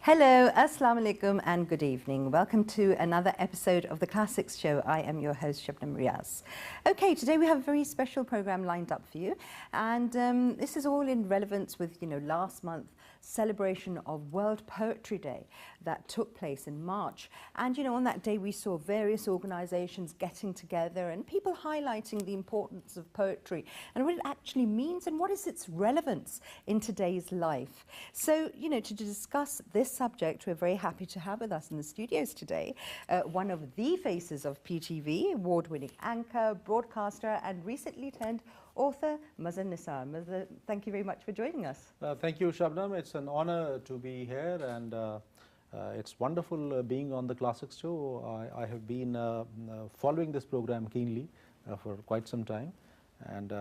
Hello, Assalamu alaikum and good evening. Welcome to another episode of the Classics Show. I am your host, Shabnam, Riaz. Okay, today we have a very special program lined up for you, and this is all in relevance with, last month celebration of World Poetry Day that took place in March. And, on that day we saw various organizations getting together and people highlighting the importance of poetry and what it actually means and what is its relevance in today's life. So, to discuss this subject, we're very happy to have with us in the studios today one of the faces of PTV, award-winning anchor, broadcaster, and recently turned author, Mazhar Nisar. Mazhar, thank you very much for joining us. Thank you, Shabnam. It's an honor to be here, and it's wonderful being on the Classics Show. I have been following this program keenly for quite some time, and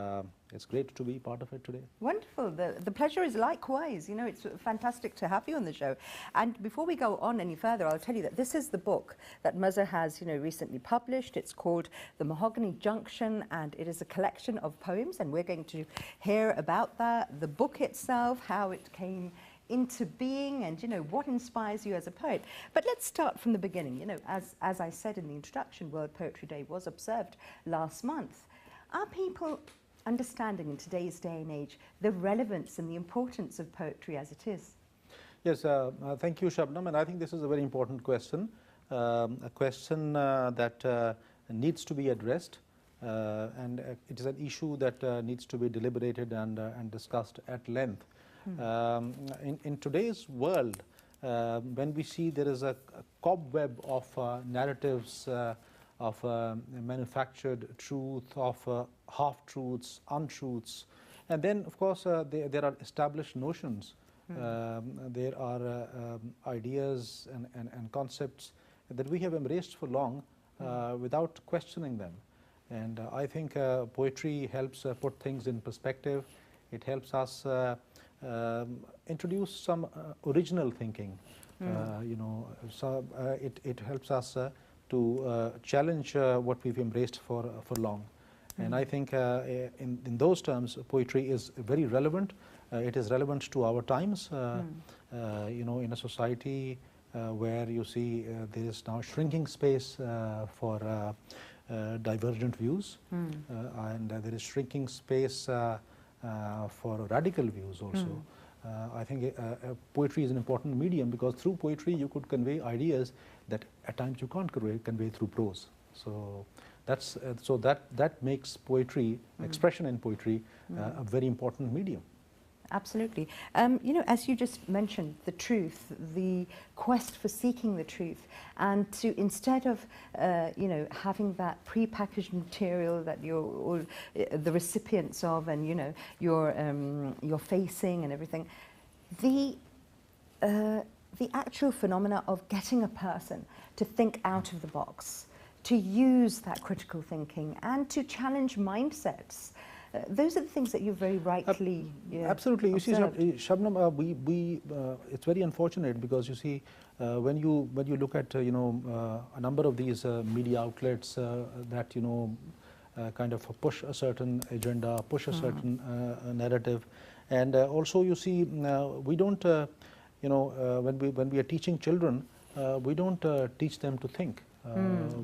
it's great to be part of it today. Wonderful. The pleasure is likewise. It's fantastic to have you on the show. And before we go on any further, I'll tell you that this is the book that Mazhar has, recently published. It's called The Mahogany Junction, and it is a collection of poems, and we're going to hear about that, the book itself, how it came into being, and what inspires you as a poet. But let's start from the beginning. As I said in the introduction, World Poetry Day was observed last month. Are people understanding in today's day and age the relevance and the importance of poetry as it is? Yes, thank you, Shabnam, and I think this is a very important question, a question that needs to be addressed, and it is an issue that needs to be deliberated and discussed at length. In today's world, when we see there is a cobweb of narratives, of manufactured truth, of half-truths, untruths, and then of course there are established notions, there are ideas and concepts that we have embraced for long without questioning them. And I think poetry helps put things in perspective. It helps us introduce some original thinking. It helps us to challenge what we've embraced for long. And I think in those terms, poetry is very relevant. It is relevant to our times, in a society where you see there is now shrinking space for divergent views, and there is shrinking space for radical views also. I think poetry is an important medium, because through poetry you could convey ideas that at times you can't convey through prose. So that's that makes poetry, expression in poetry, a very important medium. Absolutely. As you just mentioned, the truth, the quest for seeking the truth, and to, instead of having that prepackaged material that you're all the recipients of, and you're facing and everything, the actual phenomena of getting a person to think out of the box, to use that critical thinking, and to challenge mindsets. Those are the things that you very rightly absolutely. You observed. see, Shabnam, it's very unfortunate, because you see, when you look at a number of these media outlets that kind of push a certain agenda, push a certain narrative, and also you see we don't when we are teaching children, we don't teach them to think.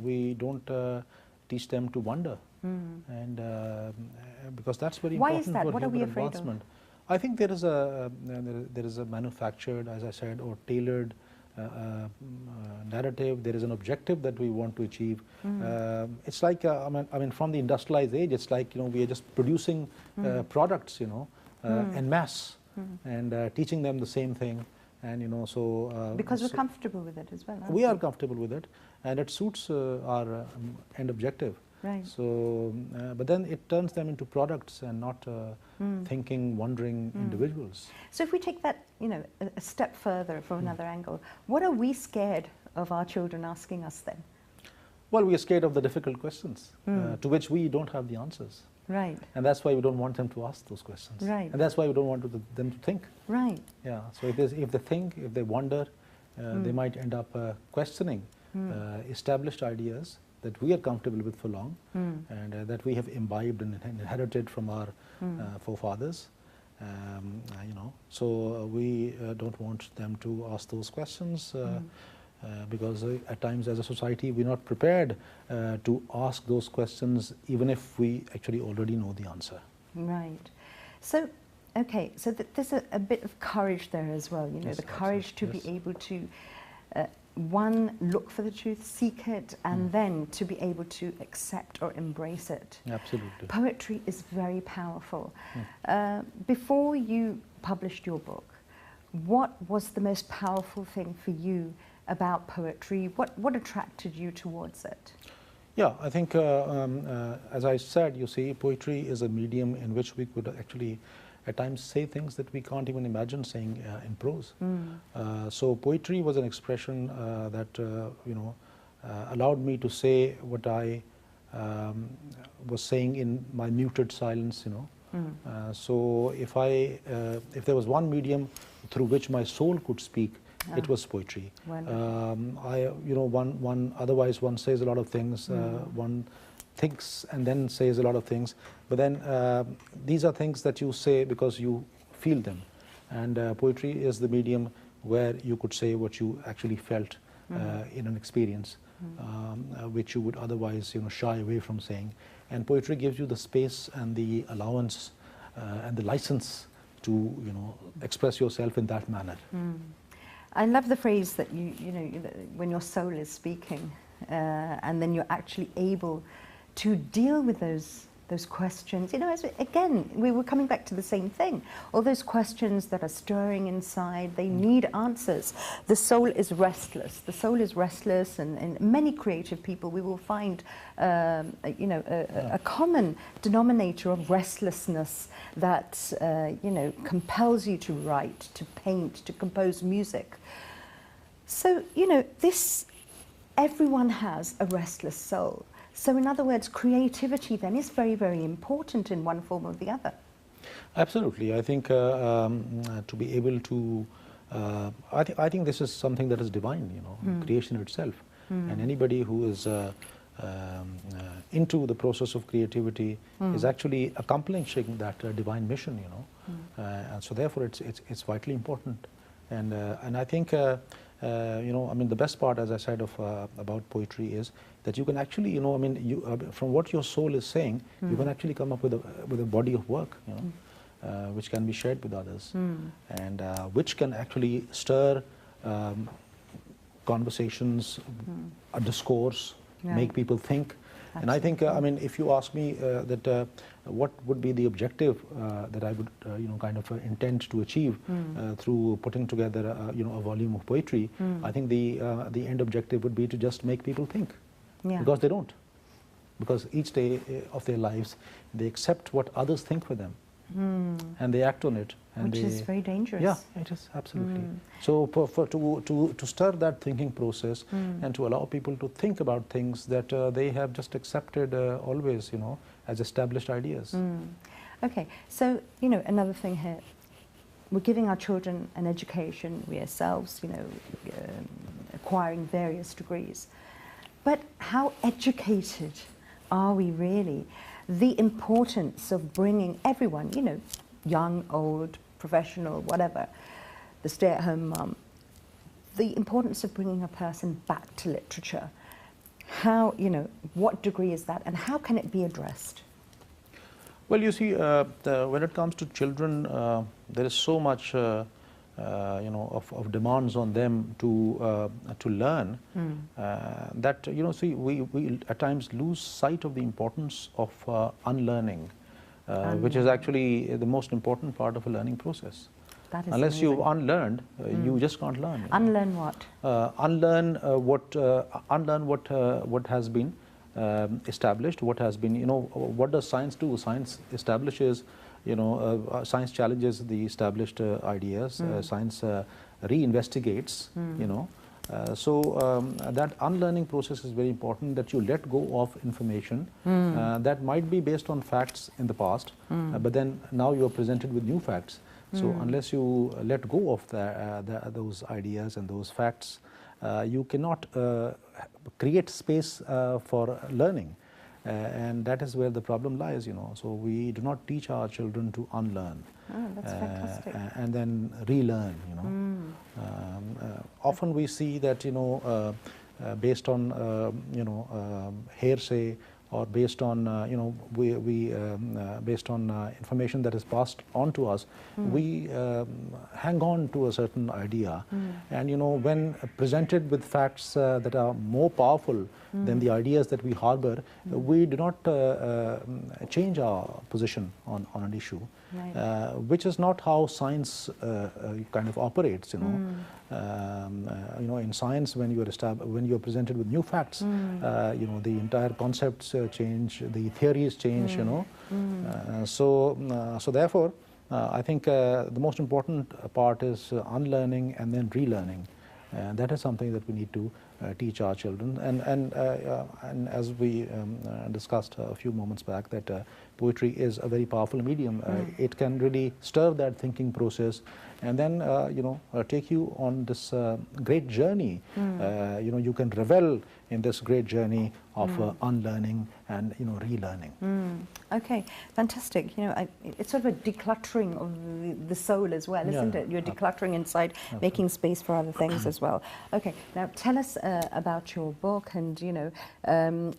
We don't teach them to wonder. And because that's very important. Why is that? For what are we human afraid advancement. of? I think there is a manufactured, as I said, or tailored narrative. There is an objective that we want to achieve. It's like I mean, from the industrialized age, it's like we are just producing products, en masse, and teaching them the same thing. And so because we're comfortable with it as well. We are comfortable with it, and it suits our end objective. Right. So, but then it turns them into products and not thinking, wondering individuals. So if we take that, a step further from another angle, what are we scared of our children asking us then? Well, we are scared of the difficult questions to which we don't have the answers. Right. And that's why we don't want them to ask those questions. Right. And that's why we don't want them to think. Right. Yeah. So if they think, if they wonder, they might end up questioning established ideas that we are comfortable with for long, and that we have imbibed and inherited from our forefathers. So we don't want them to ask those questions because at times as a society we're not prepared to ask those questions even if we actually already know the answer. Right. So, okay, so there's a bit of courage there as well, Yes, the courage to yes. be able to, one, look for the truth, seek it, and then to be able to accept or embrace it. Absolutely. Poetry is very powerful. Before you published your book, what was the most powerful thing for you about poetry? What attracted you towards it? Yeah, I think, as I said, you see, poetry is a medium in which we could actually at times say things that we can't even imagine saying in prose. So poetry was an expression that allowed me to say what I was saying in my muted silence. So if there was one medium through which my soul could speak, it was poetry. Otherwise one says a lot of things, one thinks and then says a lot of things, but then these are things that you say because you feel them, and poetry is the medium where you could say what you actually felt in an experience, which you would otherwise shy away from saying. And poetry gives you the space and the allowance and the license to express yourself in that manner. I love the phrase that when your soul is speaking, and then you're actually able to deal with those questions. Again, we were coming back to the same thing. All those questions that are stirring inside, they need answers. The soul is restless. The soul is restless, and many creative people, we will find a common denominator of restlessness that compels you to write, to paint, to compose music. So everyone has a restless soul. So in other words, creativity then is very, very important in one form or the other. Absolutely. I think to be able to, I think this is something that is divine, creation itself. And anybody who is into the process of creativity is actually accomplishing that divine mission, and so therefore it's vitally important. And I think, the best part, as I said, about poetry is that you can actually, from what your soul is saying, you can actually come up with a body of work, which can be shared with others, and which can actually stir conversations, a discourse, make people think. Absolutely. And I think, if you ask me that what would be the objective that I would, intend to achieve through putting together, a volume of poetry, I think the end objective would be to just make people think, because they don't. Because each day of their lives, they accept what others think for them, and they act on it. And which is very dangerous. Yeah, it is, absolutely. So to stir that thinking process and to allow people to think about things that they have just accepted always, as established ideas. Okay, so, another thing here, we're giving our children an education, we ourselves, acquiring various degrees. But how educated are we really? The importance of bringing everyone, young, old, professional, whatever, the stay-at-home mum, the importance of bringing a person back to literature. How, what degree is that, and how can it be addressed? Well, you see, when it comes to children, there is so much, of demands on them to learn that we at times lose sight of the importance of unlearning, which is actually the most important part of a learning process. That is Unless amazing. you've unlearned, you just can't learn. Unlearn what? Unlearn what has been established, what has been, what does science do? Science establishes, science challenges the established ideas, science reinvestigates, so that unlearning process is very important, that you let go of information that might be based on facts in the past, but then now you are presented with new facts. So unless you let go of those ideas and those facts, you cannot create space for learning. And that is where the problem lies, So we do not teach our children to unlearn. Oh, that's fantastic. And then relearn, Often we see that, based on, hearsay, or based on, based on information that is passed on to us, we hang on to a certain idea. And, when presented with facts that are more powerful than the ideas that we harbor, we do not change our position on an issue. Right. Which is not how science kind of operates, in science, when you are presented with new facts, the entire concepts change, the theories change, So therefore, I think the most important part is unlearning and then relearning. That is something that we need to teach our children. And as we discussed a few moments back, that poetry is a very powerful medium. It can really stir that thinking process, and then take you on this great journey. You can revel in this great journey of unlearning and relearning. Okay, fantastic. It's sort of a decluttering of the soul as well, isn't it? You're decluttering inside, making space for other things as well. Okay, now tell us about your book, and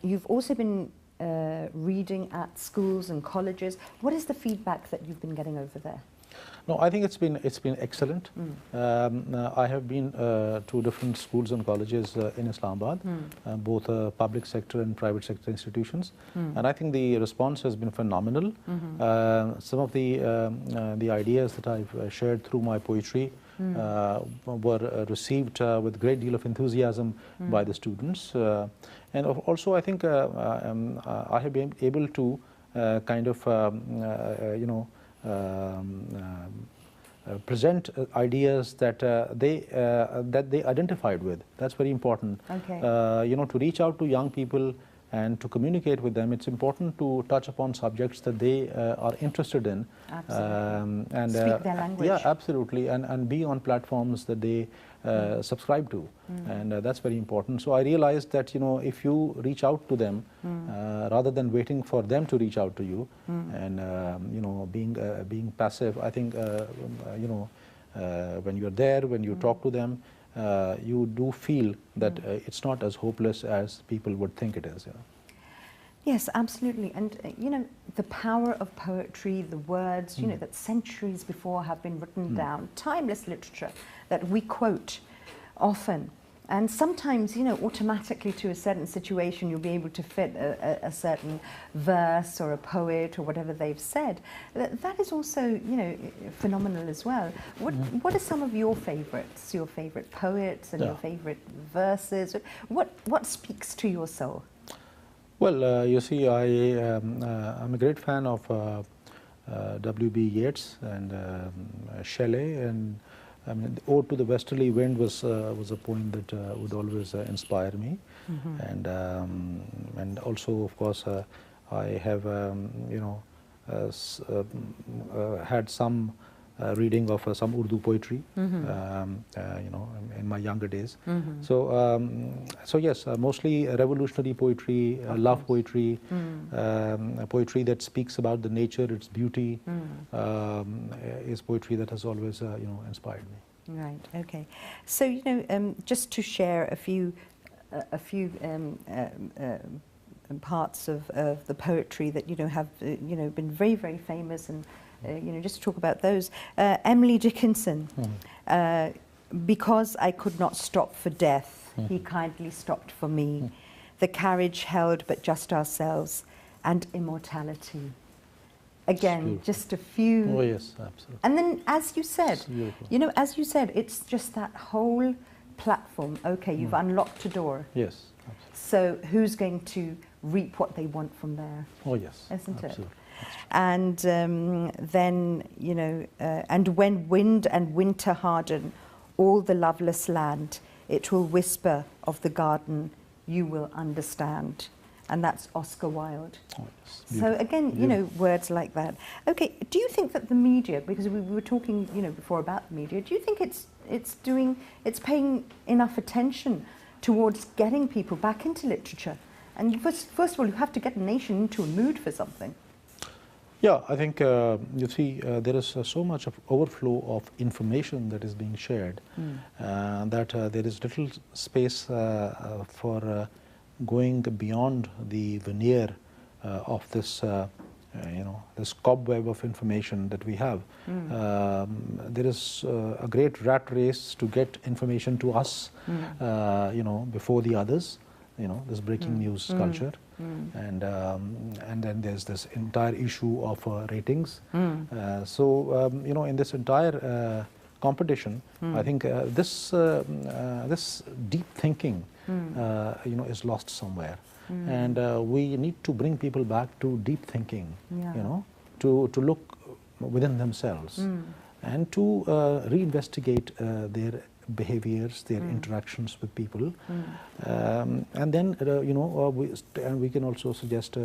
you've also been reading at schools and colleges. What is the feedback that you've been getting over there? No, I think it's been excellent. I have been to different schools and colleges in Islamabad, both public sector and private sector institutions, and I think the response has been phenomenal. Some of the ideas that I've shared through my poetry were received with a great deal of enthusiasm by the students, and also I think I have been able to kind of present ideas that they identified with. That's very important. Okay. To reach out to young people and to communicate with them, it's important to touch upon subjects that they are interested in. Absolutely. And speak their language. Yeah, absolutely, and be on platforms that they subscribe to, and that's very important. So I realized that if you reach out to them rather than waiting for them to reach out to you, and being passive, I think when you're there, when you talk to them, you do feel that it's not as hopeless as people would think it is. Yes, absolutely. And the power of poetry, the words, that centuries before have been written down, timeless literature that we quote often. And sometimes, automatically to a certain situation, you'll be able to fit a certain verse or a poet or whatever they've said. That is also, phenomenal as well. What are some of your favorites, your favorite poets and your favorite verses? What speaks to your soul? Well, you see, I'm a great fan of W.B. Yeats and Shelley, and I mean, Ode to the Westerly Wind was a poem that would always inspire me, and also, of course, I have had some reading of some Urdu poetry, in my younger days. So yes, mostly revolutionary poetry, love poetry, poetry that speaks about the nature, its beauty, is poetry that has always inspired me. Right. Okay. So just to share a few parts of the poetry that have been very, very famous, and just to talk about those. Emily Dickinson, because I could not stop for death, he kindly stopped for me. The carriage held but just ourselves, and immortality. Again, just a few. Oh yes, absolutely. And then, as you said, as you said, it's just that whole platform. Okay, you've unlocked a door. Yes. Absolutely. So who's going to reap what they want from there? Oh yes, isn't absolutely. it? And then, and when wind and winter harden all the loveless land, it will whisper of the garden, you will understand. And that's Oscar Wilde. Oh, yes. So again, words like that. Okay, do you think that the media, because we were talking, before about the media, do you think it's paying enough attention towards getting people back into literature And you first of all, you have to get a nation into a mood for something. Yeah, I think you see there is so much of overflow of information that is being shared that there is little space for going beyond the veneer of this this cobweb of information that we have. There is a great rat race to get information to us, before the others. This breaking news culture, and then there's this entire issue of ratings. In this entire competition, I think this deep thinking, is lost somewhere. And we need to bring people back to deep thinking, to look within themselves and to reinvestigate their behaviors, their interactions with people, and then we can also suggest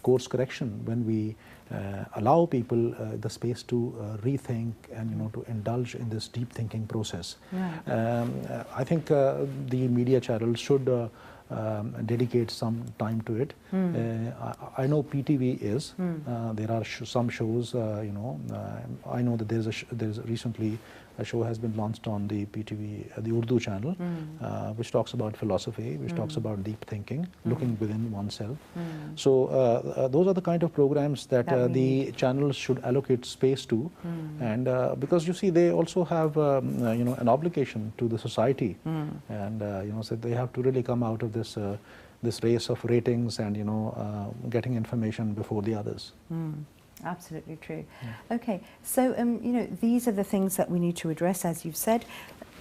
course correction when we allow people the space to rethink and to indulge in this deep thinking process. I think the media channels should dedicate some time to it. I know PTV is. There are some shows. I know that there's recently a show has been launched on the PTV, the Urdu channel, which talks about philosophy, which talks about deep thinking, looking within oneself. So those are the kind of programs that the channels should allocate space to, and because you see they also have an obligation to the society, and so they have to really come out of this this race of ratings and getting information before the others. Absolutely true. Okay, so these are the things that we need to address, as you've said.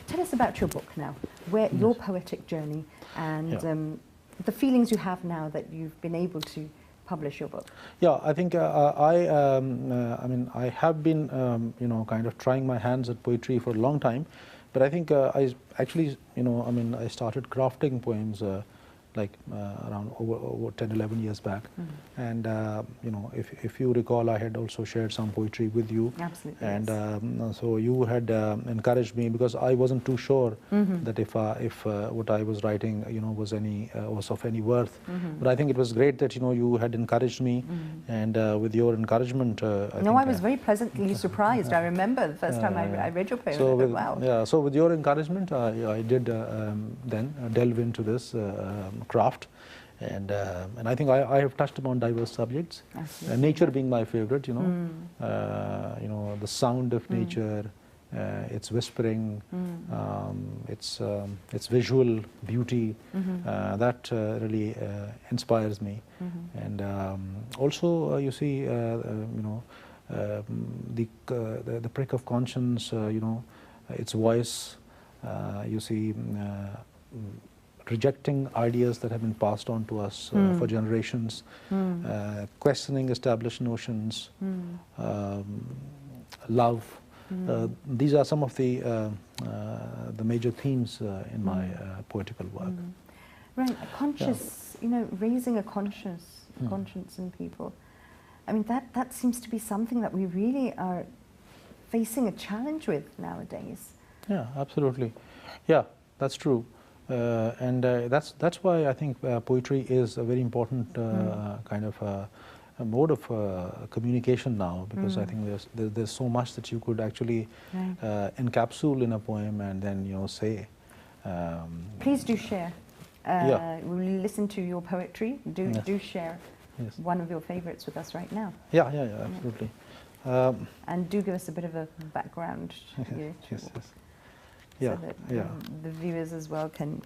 Tell us about your book now, your poetic journey, and the feelings you have now that you've been able to publish your book. Yeah, I think I have been kind of trying my hands at poetry for a long time, but I think I actually I started crafting poems like around over 10, 11 years back. And if you recall, I had also shared some poetry with you. Absolutely. And so you had encouraged me, because I wasn't too sure that if what I was writing was of any worth. But I think it was great that you had encouraged me, and with your encouragement I was very pleasantly surprised. I remember the first time I read your poem. So wow. Yeah, so with your encouragement I did then delve into this craft, and I think I have touched upon diverse subjects. Nature being my favorite, the sound of nature, its whispering, its visual beauty, that really inspires me. And also you see the prick of conscience, its voice, you see rejecting ideas that have been passed on to us for generations, questioning established notions, love. These are some of the major themes in my poetical work. Right, a conscious, raising a conscience in people. I mean, that seems to be something that we really are facing a challenge with nowadays. Yeah, absolutely. Yeah, that's true. And that's why I think poetry is a very important kind of a mode of communication now, because I think there's so much that you could actually encapsulate in a poem and then say. Please do share. We'll listen to your poetry. Do share one of your favorites with us right now. Yeah, absolutely. And do give us a bit of a background. Yes. So that the viewers as well can,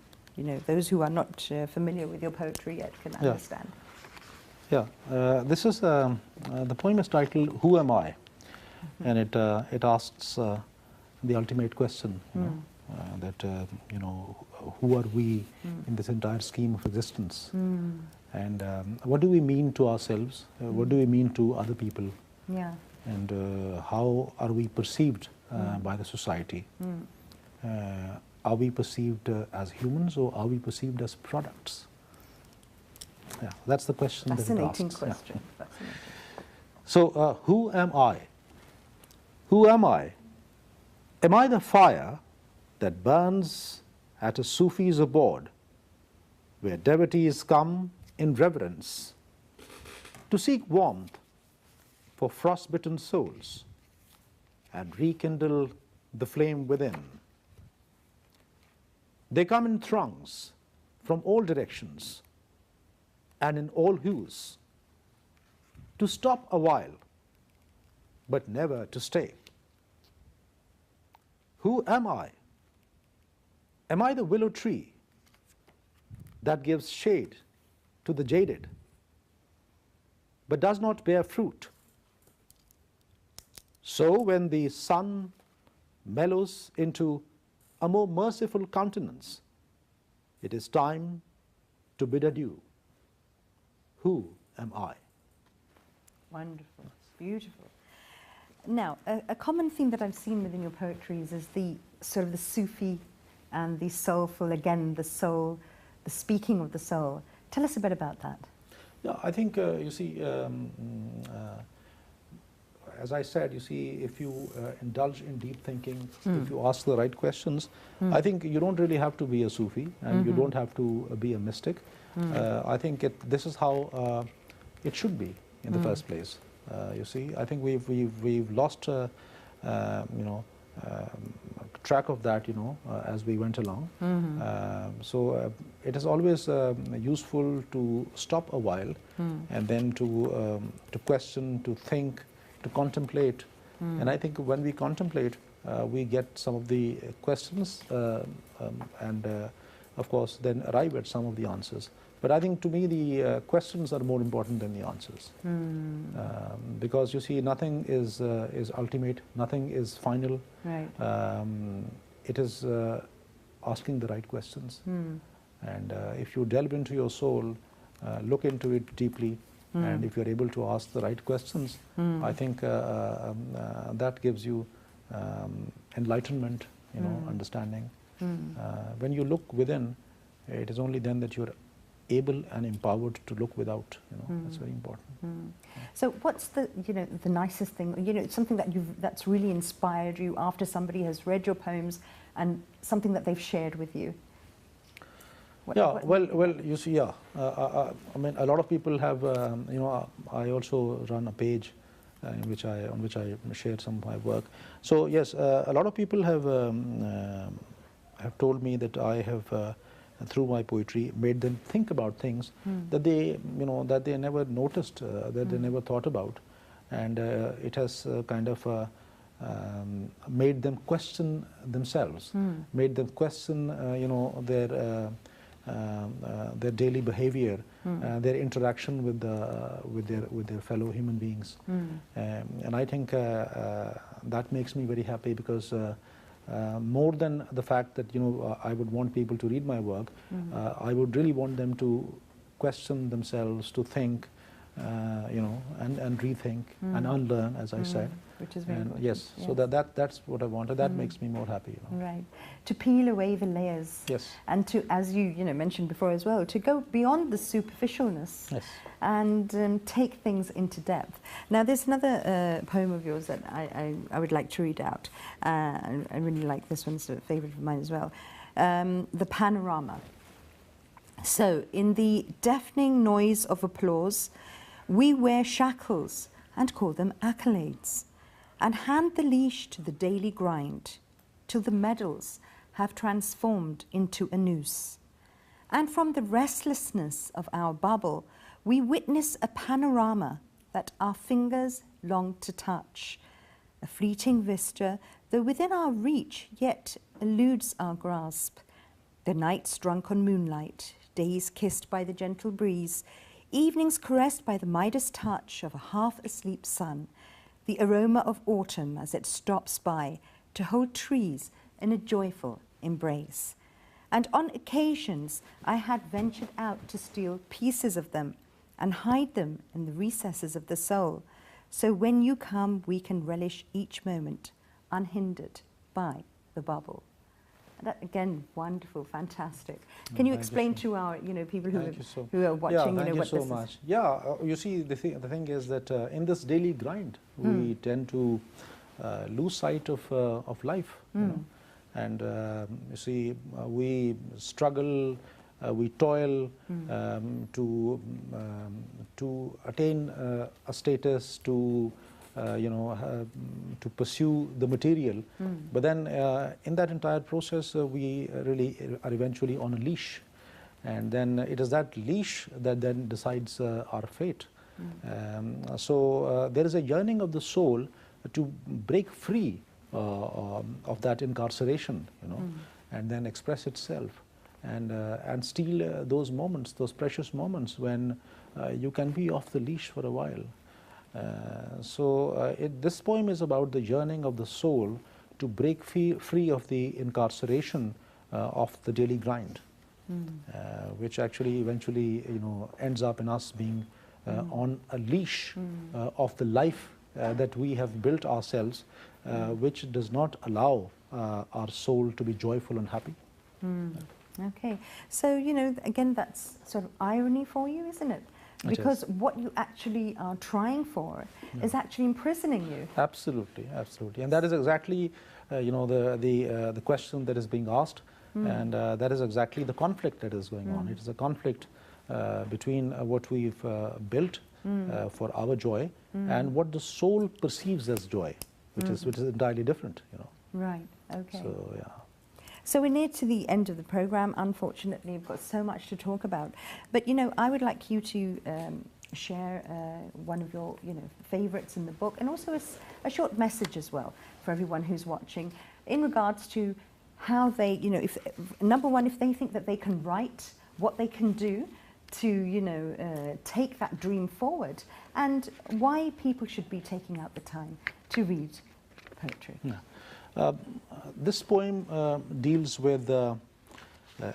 those who are not familiar with your poetry yet can understand. Yeah, this is the poem is titled "Who Am I?" and it asks the ultimate question, that who are we in this entire scheme of existence, and what do we mean to ourselves? What do we mean to other people? Yeah. And how are we perceived by the society? Are we perceived as humans, or are we perceived as products? Yeah, that's the question. Fascinating question. Yeah. Fascinating. So, who am I? Who am I? Am I the fire that burns at a Sufi's abode, where devotees come in reverence, to seek warmth for frost-bitten souls and rekindle the flame within. They come in throngs from all directions and in all hues, to stop a while, but never to stay. Who am I? Am I the willow tree that gives shade to the jaded, but does not bear fruit? So when the sun mellows into a more merciful countenance, it is time to bid adieu. Who am I? Wonderful, beautiful. Now, a common theme that I've seen within your poetries is the sort of the Sufi and the soulful, again, the soul, the speaking of the soul. Tell us a bit about that. Yeah, I think, you see, as I said, you see, if you indulge in deep thinking, if you ask the right questions, I think you don't really have to be a Sufi, and you don't have to be a mystic. I think this is how it should be in the first place. You see, I think we've lost track of that, as we went along. So it is always useful to stop a while and then to question, to think, to contemplate. And I think when we contemplate, we get some of the questions and of course then arrive at some of the answers. But I think to me the questions are more important than the answers. Because you see, nothing is ultimate, nothing is final. Right. It is asking the right questions. And if you delve into your soul, look into it deeply, and if you're able to ask the right questions, I think that gives you enlightenment, understanding. When you look within, it is only then that you're able and empowered to look without. That's very important. So, what's the the nicest thing? Something that's really inspired you after somebody has read your poems, and something that they've shared with you. Well, you see, I mean, a lot of people have. I also run a page on which I share some of my work. So yes, a lot of people have told me that I have. Through my poetry, made them think about things that they, that they never noticed, that they never thought about, and it has kind of made them question themselves, made them question, their daily behavior, their interaction with their fellow human beings, and I think that makes me very happy, because. More than the fact that I would want people to read my work, I would really want them to question themselves, to think, and rethink and unlearn, as I said. Which is very important. Yes, so that's what I wanted. That makes me more happy. Right, to peel away the layers. Yes. And to, as you mentioned before as well, to go beyond the superficialness. Yes. And take things into depth. Now, there's another poem of yours that I would like to read out. I really like this one; it's a favourite of mine as well. The Panorama. So, in the deafening noise of applause, we wear shackles and call them accolades, and hand the leash to the daily grind, till the medals have transformed into a noose. And from the restlessness of our bubble, we witness a panorama that our fingers long to touch, a fleeting vista, though within our reach, yet eludes our grasp. The nights drunk on moonlight, days kissed by the gentle breeze, evenings caressed by the Midas touch of a half-asleep sun, the aroma of autumn as it stops by to hold trees in a joyful embrace. And on occasions, I had ventured out to steal pieces of them and hide them in the recesses of the soul. So when you come, we can relish each moment, unhindered by the bubble. That, again, wonderful, fantastic. Can you explain to our, people who are watching, thank you what so this much. is? Yeah, you see, the thing is that in this daily grind, we tend to lose sight of life. And you see, we struggle we toil to attain a status, to to pursue the material. But then in that entire process, we really are eventually on a leash. And then it is that leash that then decides our fate. So there is a yearning of the soul to break free of that incarceration, and then express itself, and steal those moments, those precious moments when you can be off the leash for a while. This poem is about the yearning of the soul to break free of the incarceration of the daily grind, which actually eventually ends up in us being on a leash of the life that we have built ourselves, which does not allow our soul to be joyful and happy. Okay, so again, that's sort of irony for you, isn't it? Because what you actually are trying for is actually imprisoning you. Absolutely, absolutely, and that is exactly the question that is being asked, and that is exactly the conflict that is going on. It is a conflict between what we've built for our joy and what the soul perceives as joy, which is entirely different. Right. Okay. So yeah. So we're near to the end of the program. Unfortunately, we've got so much to talk about. But I would like you to share one of your favorites in the book, and also a short message as well for everyone who's watching in regards to how they, if number one, if they think that they can write, what they can do to take that dream forward, and why people should be taking out the time to read poetry. Yeah. This poem deals with,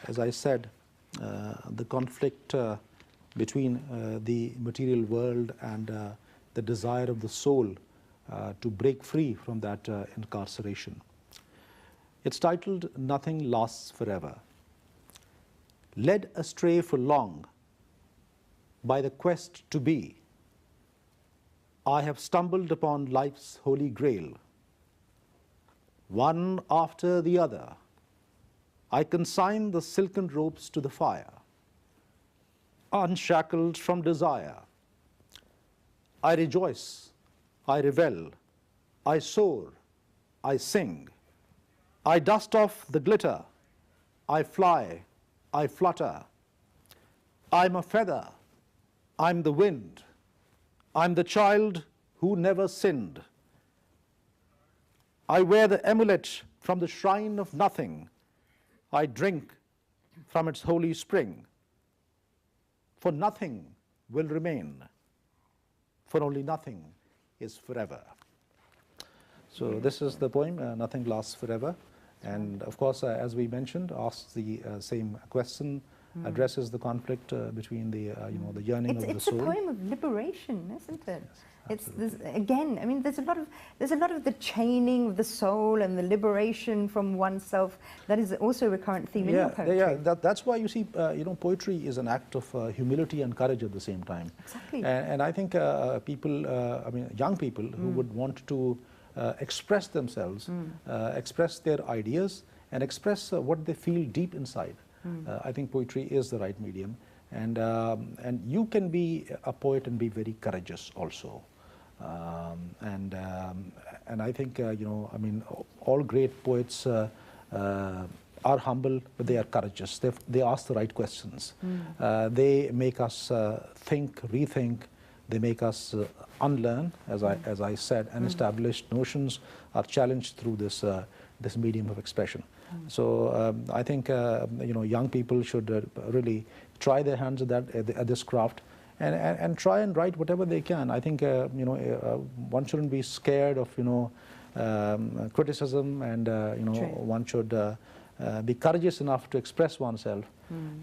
as I said, the conflict between the material world and the desire of the soul to break free from that incarceration. It's titled "Nothing Lasts Forever." Led astray for long by the quest to be, I have stumbled upon life's holy grail. One after the other, I consign the silken ropes to the fire. Unshackled from desire, I rejoice, I revel, I soar, I sing. I dust off the glitter, I fly, I flutter. I'm a feather, I'm the wind, I'm the child who never sinned. I wear the amulet from the shrine of nothing. I drink from its holy spring. For nothing will remain, for only nothing is forever. So this is the poem, Nothing Lasts Forever. And of course, as we mentioned, asks the same question, addresses the conflict between the the yearning of the soul. It's a poem of liberation, isn't it? Yes, again, I mean, there's a lot of the chaining of the soul and the liberation from oneself. That is also a recurrent theme in your poetry. Yeah, that's why you see, poetry is an act of humility and courage at the same time. Exactly. And I think people, young people who would want to express themselves, express their ideas, and express what they feel deep inside. I think poetry is the right medium, and you can be a poet and be very courageous also. And I think all great poets are humble, but they are courageous. They ask the right questions. They make us think, rethink. They make us unlearn, as I said, and established notions are challenged through this medium of expression. So I think young people should really try their hands at this craft, and try and write whatever they can. I think one shouldn't be scared of criticism, and one should be courageous enough to express oneself.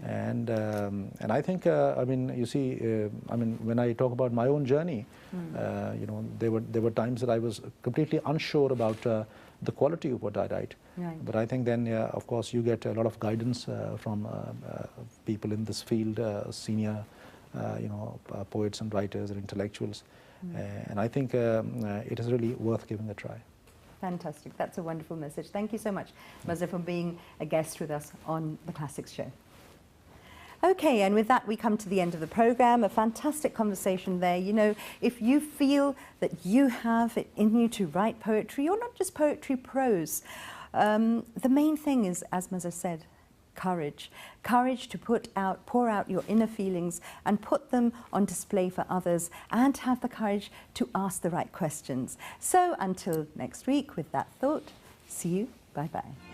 And I think you see, when I talk about my own journey, there were times that I was completely unsure about the quality of what I write. Right. But I think then, of course, you get a lot of guidance from people in this field, senior poets and writers and intellectuals. And I think it is really worth giving a try. Fantastic. That's a wonderful message. Thank you so much, Mazhar, for being a guest with us on the Classics Show. Okay, and with that we come to the end of the program. A fantastic conversation there. You know, if you feel that you have it in you to write poetry, or not just poetry, prose, the main thing is, as Mazhar said, courage. Courage to pour out your inner feelings and put them on display for others, and have the courage to ask the right questions. So until next week, with that thought, see you. Bye-bye.